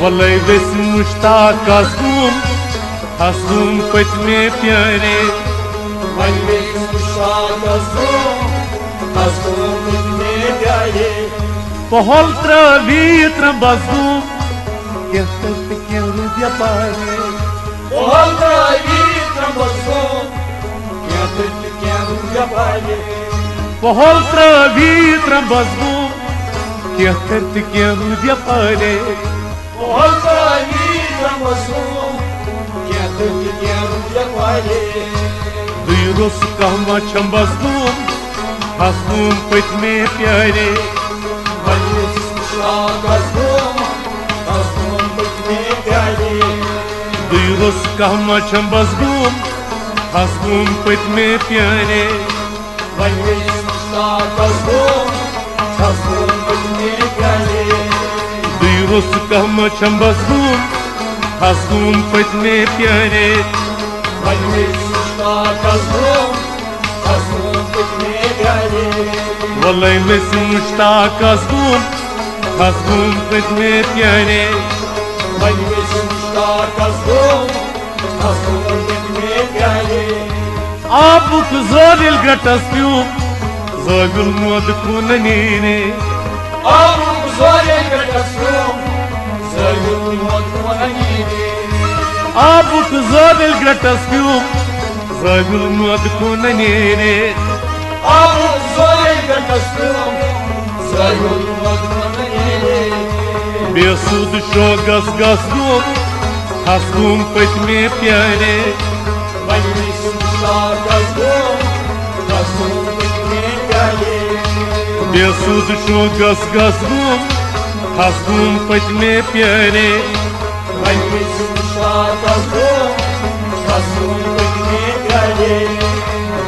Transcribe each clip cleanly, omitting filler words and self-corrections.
वल्लै वेस मुश्ताक हसून पत्मे प्यारे पहल त्रवी बसूम क्या रुपया पारे पहल त्रवी बसूम क्या रुपया पारे पहल त्रवी बसूम क्या रुपया पारे पहल त्रवी बसूम क्या रुपया पारे दुरुस कहमा छम बसूम हसूम पत्मे प्यारे दुरुस कहमा छम बसूम हसूम पत्मे प्यारे दुरुस कहमा छम बसूम हसूम पत्मे प्यारे वल्लै वेस मुश्ताक हसून पत्मे प्यारे आबुक ज़ालिल गटस प्यू ज़ाबिल मोद कुन नीने आबुक ज़ालिल गटस प्यू ज़ाबिल मोद कुन नीने आबुक ज़ालिल गटस प्यू ज़ाबिल मोद कुन नीने आबुक ज़ालिल गटस प्यू ज़ाबिल मोद कुन नीने बेसुद शोगस गसूम हसूम पत्मे प्यारे बेसुद शोगस गसूम हसूम पत्मे प्यारे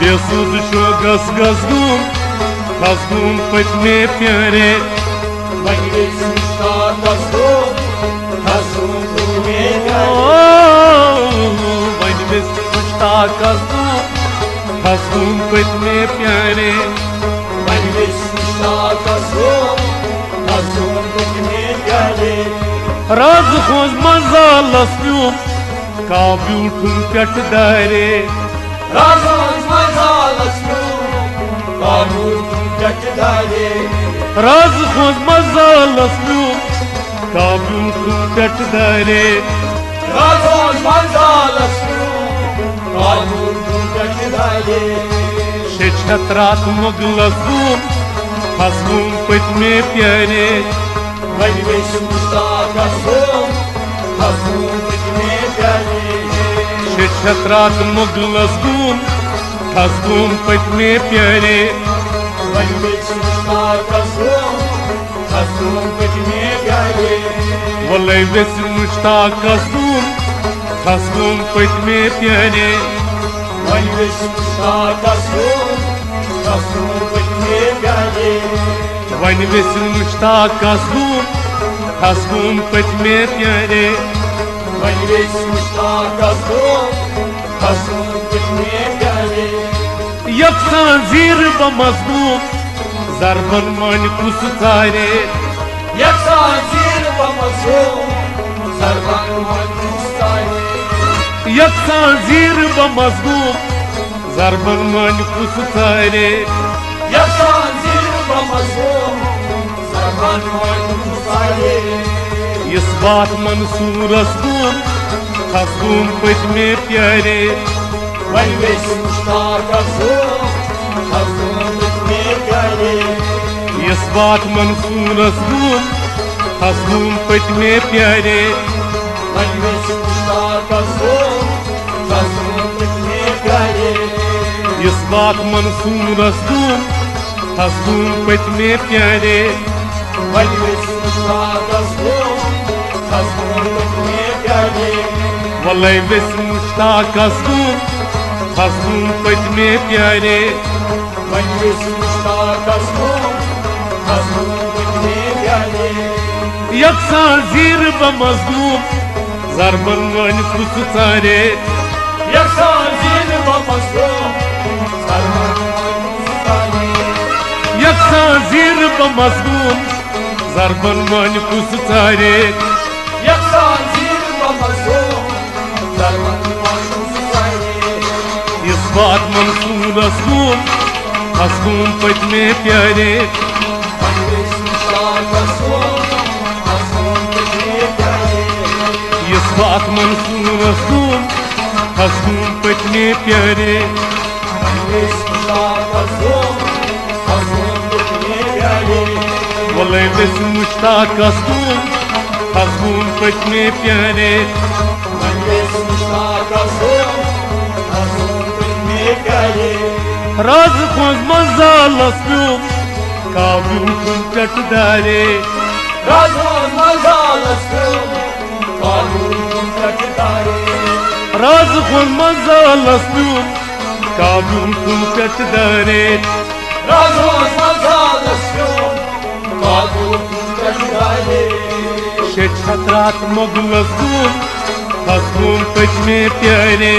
बेसुद शोगस गसूम हसूम पत्मे प्यारे मुश्ताक हसून पत्मे प्यारे राज खोज मजालस प्यूम का ब्यूठुम पेट दारे राज खोज मजालस प्यूम का ब्यूठुम पेट दारे राज खोज मजालस प्यूम का ब्यूठुम पेट दारे राज खोज मजालस छत्रात मुगलस हसूम पत्मे प्यारे छत्रात मुगलस हसूम पत्मे प्यारे वल्लै वेस मुश्ताक हसूम पत्मे प्यारे वन वेस मुश्ताक हसूम पत्मे प्यारे यकसान जीर बमजबूम जरबन मन कुस तारे यकसान जीर बमजबूम जरबन मन कुस तारे यकसान जीर बमजबूम जरबन मन कुस तारे यकसान जीर बमजबूम जरबन मन कुस तारे इस बात मंसूर हसूम पत्मे प्यारे इस बात मंसूर हसूम पत्मे प्यारे इस बात मंसूर हसूम पत्मे प्यारे वल्लै वेस मुश्ताक हसूम पत्मे प्यारे यकसान जीर बमजबूम जरबन मन कुस तारे यकसान जीर बमजबूम यकसान जीर बमजबूम Zarban mani kusu tare Yaksan zir babasum Zarban mani kusu tare Isbat Mansoor asgum Asgum patme pyare Mangesh mushtaq asgum Asgum patme pyare Isbat Mansoor asgum Asgum patme pyare Mangesh mushtaq asgum Asgum patme pyare Walay bes mushtaq asgum Asgum patme pyare Mangesh mushtaq asgum Asgum patme pyare Raz khoz mazal asgum Kavum kum chatdare Razon mazal asgum Kalun takdare Raz khoz mazal asgum Kavum kum chatdare Razon mazal asgum Kalun takdare Shetratrat mogul asgum Asgum patme pyare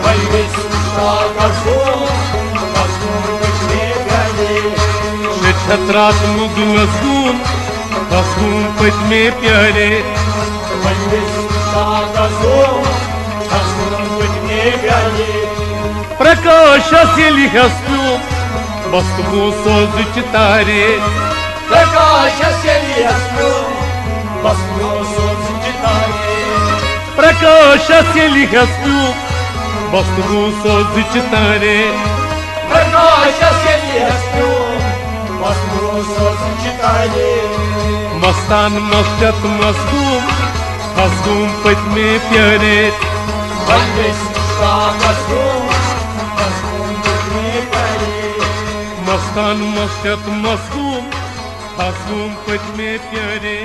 Mangesh mushtaq asgum Asgum patme pyare Shetratrat mogul asgum Asgum patme pyare Mangesh mushtaq asgum Asgum patme pyare Prakasha seli asgum Bastumu soz chitare Prakasha seli asgum Basmo soz chitare Prakasha seli asgum Bastumu soz chitare Prakasha seli asgum Basmo soz chitare Mastan masjat masgum Asgum patme pyare Mangesh mushtaq asgum Asgum patme pyare Mastan masjat masgum Asgum patme pyare